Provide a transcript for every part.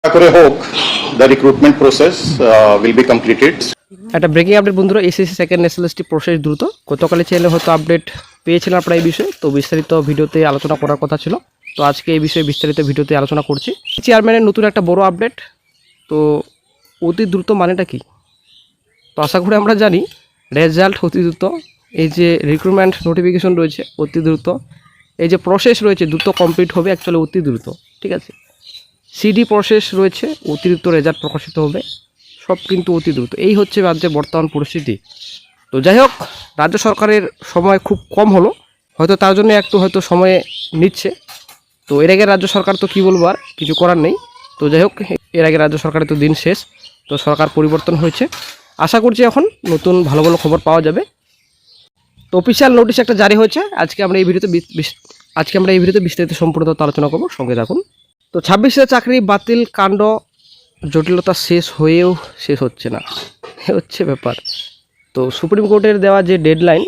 করে হোক the recruitment process will be completed. একটা ব্রেকিং আপডেট বন্ধুরা, এসএসসি সেকেন্ড এসএলএসটি প্রসেস দ্রুত। গতকালে চ্যানেলে হয়তো আপডেট পেয়েছিলাম আপনারা এই বিষয়ে, তো বিস্তারিত ভিডিওতে আলোচনা করার কথা ছিল, তো আজকে এই বিষয়ে বিস্তারিত ভিডিওতে আলোচনা করছি। চেয়ারম্যানের নতুন একটা বড় আপডেট, তো অতি দ্রুত মানেটা কি? তো আশা করি আমরা জানি রেজাল্ট অতি দ্রুত, এই যে রিক্রুটমেন্ট নোটিফিকেশন রয়েছে অতি দ্রুত, এই যে প্রসেস রয়েছে দ্রুত কমপ্লিট হবে অ্যাকচুয়ালি অতি দ্রুত, ঠিক আছে। সিডি প্রসেস রয়েছে অতি দ্রুত, রেজাল্ট প্রকাশিত হবে, সব কিন্তু অতি দ্রুত। এই হচ্ছে রাজ্যের বর্তমান পরিস্থিতি। তো যাই হোক, রাজ্য সরকারের সময় খুব কম হলো, হয়তো তার জন্য একটু হয়তো সময় নিচ্ছে। তো এর আগে রাজ্য সরকার তো কী বলবো, আর কিছু করার নেই। তো যাই হোক, এর আগে রাজ্য সরকারের তো দিন শেষ, তো সরকার পরিবর্তন হয়েছে। আশা করছি এখন নতুন ভালো ভালো খবর পাওয়া যাবে। তো অফিসিয়াল নোটিশ একটা জারি হয়েছে, আজকে আমরা এই ভিডিওতে বিস্তারিত সম্পূর্ণ আলোচনা করবো, সঙ্গে থাকুন। তো 26 চাকরি বাতিল কাণ্ড জটিলতা শেষ হয়েও শেষ হচ্ছে না, হচ্ছে ব্যাপার। তো সুপ্রিম কোর্টের দেওয়া যে ডেডলাইন,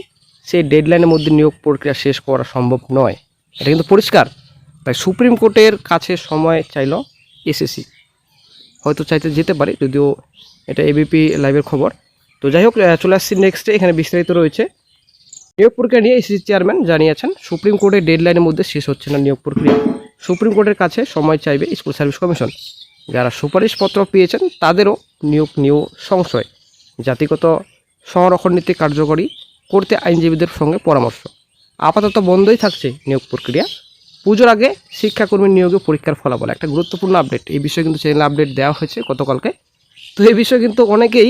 সেই ডেডলাইনের মধ্যে নিয়োগ প্রক্রিয়া শেষ করা সম্ভব নয়, এটা কিন্তু পরিষ্কার। তাই সুপ্রিম কোর্টের কাছে সময় চাইল এসএসসি, হয়তো চাইতে যেতে পারে, যদিও এটা এবিপি লাইভের খবর। তো যাই হোক, চলে আসছি নেক্সটে। এখানে বিস্তারিত রয়েছে নিয়োগ প্রক্রিয়া নিয়ে। এসএসসি চেয়ারম্যান জানিয়েছেন সুপ্রিম কোর্টের ডেডলাইনের মধ্যে শেষ হচ্ছে না নিয়োগ প্রক্রিয়া, সুপ্রিম কোর্টের কাছে সময় চাইবে স্কুল সার্ভিস কমিশন। যারা সুপারিশপত্র পেয়েছেন তাদেরও নিয়োগ নিয়েও সংশয়, জাতিগত সংরক্ষণ নীতি কার্যকরী করতে আইনজীবীদের সঙ্গে পরামর্শ। আপাতত বন্ধই থাকছে নিয়োগ প্রক্রিয়া। পুজোর আগে শিক্ষাকর্মী নিয়োগে পরীক্ষার ফলাফল, একটা গুরুত্বপূর্ণ আপডেট। এই বিষয়ে কিন্তু চ্যানেলে আপডেট দেওয়া হয়েছে গতকালকে। তো এই বিষয়ে কিন্তু অনেকেই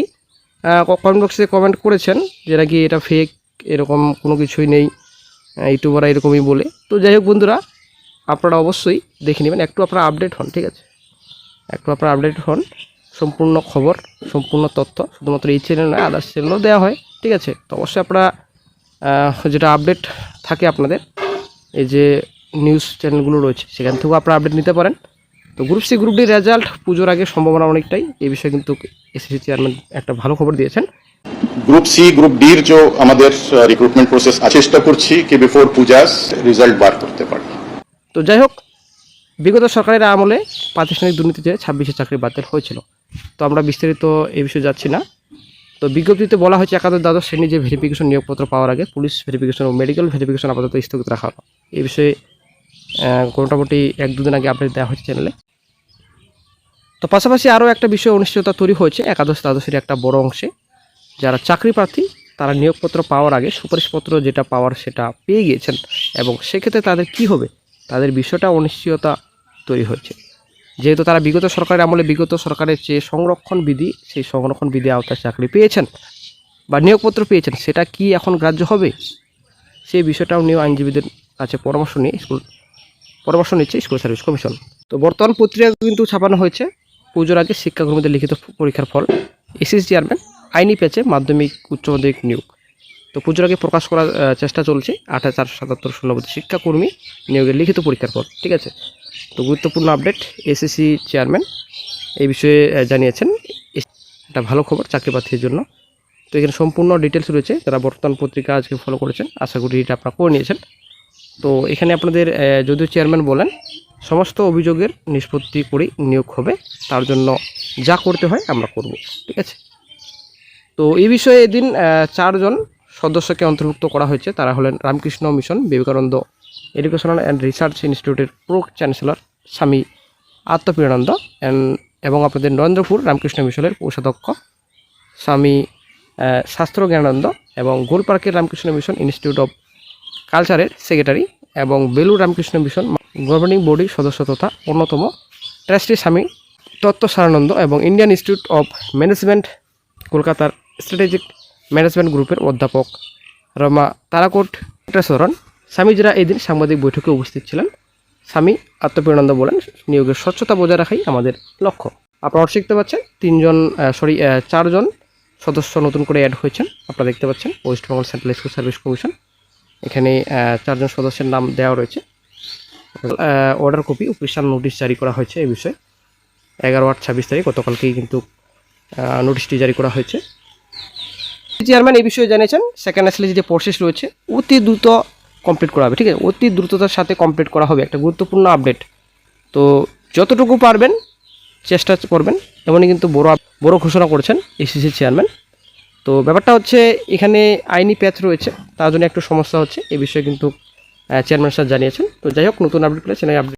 কমেন্ট বক্সে কমেন্ট করেছেন যে নাকি এটা ফেক, এরকম কোনো কিছুই নেই, ইউটিউবাররা এরকমই বলে। তো যাই হোক বন্ধুরা, আপনারা অবশ্যই দেখে নেবেন, একটু আপনারা আপডেট হন, ঠিক আছে, একটু আপনারা আপডেট হন। সম্পূর্ণ খবর, সম্পূর্ণ তথ্য শুধুমাত্র এই চ্যানেল নয়, আদার্স চ্যানেলও দেওয়া হয়, ঠিক আছে। তো অবশ্যই আপনারা যেটা আপডেট থাকে আপনাদের এই যে নিউজ চ্যানেলগুলো রয়েছে, সেখান থেকেও আপনারা আপডেট নিতে পারেন। তো group C group D result পুজোর আগে সম্ভাবনা অনেকটাই, এই বিষয়ে কিন্তু এসএসসি চেয়ারম্যান একটা ভালো খবর দিয়েছেন। গ্রুপ সি গ্রুপ ডির যে আমাদের রিক্রুটমেন্ট প্রসেস চেষ্টা করছি কি বিফোর পূজাস রেজাল্ট বার করতে পারি। তো যাই হোক, বিগত সরকারের আমলে প্রাতিষ্ঠানিক দুর্নীতিতে 26 চাকরি বাতিল হয়েছিল। তো আমরা বিস্তারিত এই বিষয়ে যাচ্ছি না। তো বিজ্ঞপ্তিতে বলা হয়েছে একাদশ দ্বাদশ শ্রেণী যে ভেরিফিকেশন নিয়োগপত্র পাওয়ার আগে পুলিশ ভেরিফিকেশন ও মেডিকেল ভেরিফিকেশন আপাতত স্থগিত রাখা হলো। এই বিষয়ে মোটামুটি 1-2 দিন আগে আপডেট দেওয়া হয়েছে চ্যানেলে। তো পাশাপাশি আরও একটা বিষয় অনিশ্চয়তা তৈরি হয়েছে একাদশ দ্বাদশের একটা বড় অংশে। যারা চাকরি প্রার্থী তারা নিয়োগপত্র পাওয়ার আগে সুপারিশপত্র যেটা পাওয়ার সেটা পেয়ে গিয়েছেন, এবং সেক্ষেত্রে তাদের কি হবে, তাদের বিষয়টা অনিশ্চয়তা তৈরি হয়েছে। যেহেতু তারা বিগত সরকারের আমলে বিগত সরকারের যে সংরক্ষণ বিধি, সেই সংরক্ষণ বিধি আওতায় চাকরি পেয়েছেন বা নিয়োগপত্র পেয়েছেন, সেটা কি এখন গ্রাহ্য হবে, সেই বিষয়টাও নিয়ে আইনজীবীদের কাছে পরামর্শ নিচ্ছে স্কুল সার্ভিস কমিশন। তো বর্তমান পত্রিকা কিন্তু ছাপানো হয়েছে পুজোর আগে শিক্ষাকর্মীদের লিখিত পরীক্ষার ফল, এসএসসি চেয়ারম্যান আইনি পেছে মাধ্যমিক উচ্চ মাধ্যমিক নিয়োগ। তো পুজোর আগে প্রকাশ করার চেষ্টা চলছে 28,477 শূন্যপদে শিক্ষাকর্মী নিয়োগের লিখিত পরীক্ষার ফল, ঠিক আছে। তো গুরুত্বপূর্ণ আপডেট এসএসসি চেয়ারম্যান এই বিষয়ে জানিয়েছেন, একটা ভালো খবর চাকরি প্রার্থীর জন্য। তো এখানে সম্পূর্ণ ডিটেলস রয়েছে, যারা বর্তমান পত্রিকা আজকে ফলো করেছেন আশা করি এটা আপনারা করে নিয়েছেন। তো এখানে আপনাদের যদিও চেয়ারম্যান বলেন সমস্ত অভিযোগের নিষ্পত্তি করেই নিয়োগ হবে, তার জন্য যা করতে হয় আমরা করব, ঠিক আছে। তো এই বিষয়ে এদিন 4 জন সদস্যকে অন্তর্ভুক্ত করা হয়েছে। তারা হলেন Ramakrishna mission Vivekananda educational and research ইনস্টিটিউটের প্রো চ্যান্সেলর স্বামী আত্মপীরানন্দ, এবং আপনাদের নরেন্দ্রপুর রামকৃষ্ণ মিশনের কোষাধ্যক্ষ স্বামী শাস্ত্র জ্ঞানানন্দ, এবং গোলপার্কের রামকৃষ্ণ মিশন ইনস্টিটিউট অফ কালচারের সেক্রেটারি, এবং বেলুর রামকৃষ্ণ মিশন গভর্নিং বডির সদস্য তথা অন্যতম ট্রাস্টি স্বামী তত্ত্ব সারানন্দ, এবং ইন্ডিয়ান ইনস্টিটিউট অফ ম্যানেজমেন্ট কলকাতার স্ট্র্যাটেজিক ম্যানেজমেন্ট গ্রুপের অধ্যাপক রমা তারাকোট সরণ। স্বামীজিরা এই দিন সাংবাদিক বৈঠকে উপস্থিত ছিলেন। স্বামী আত্মপীরানন্দ বলেন নিয়োগের স্বচ্ছতা বজায় রাখাই আমাদের লক্ষ্য। আপনারা শিখতে পাচ্ছেন 4 জন সদস্য নতুন করে অ্যাড হয়েছেন, আপনারা দেখতে পাচ্ছেন West Bengal central school service commission. এখানে 4 জন সদস্যের নাম দেওয়া রয়েছে। অর্ডার কপি অফিসিয়াল নোটিশ জারি করা হয়েছে এই বিষয়ে 11/8/26 তারিখ, গতকালকেই কিন্তু নোটিশটি জারি করা হয়েছে। চেয়ারম্যান এই বিষয়ে জানিয়েছেন সেকেন্ড এসএলএসি যে প্রসেস রয়েছে অতি দ্রুত কমপ্লিট করা হবে, ঠিক আছে, অতি দ্রুততার সাথে কমপ্লিট করা হবে, একটা গুরুত্বপূর্ণ আপডেট। তো যতটুকু পারবেন চেষ্টা করবেন, এমনই কিন্তু বড় ঘোষণা করেছেন এসিসি চেয়ারম্যান। তো ব্যাপারটা হচ্ছে এখানে আইনি প্যাচ রয়েছে, তার জন্য একটু সমস্যা হচ্ছে, এই বিষয়ে কিন্তু চেয়ারম্যান স্যার জানিয়েছেন। তো যাই হোক, নতুন আপডেট পেলে চ্যানেলে আপডেট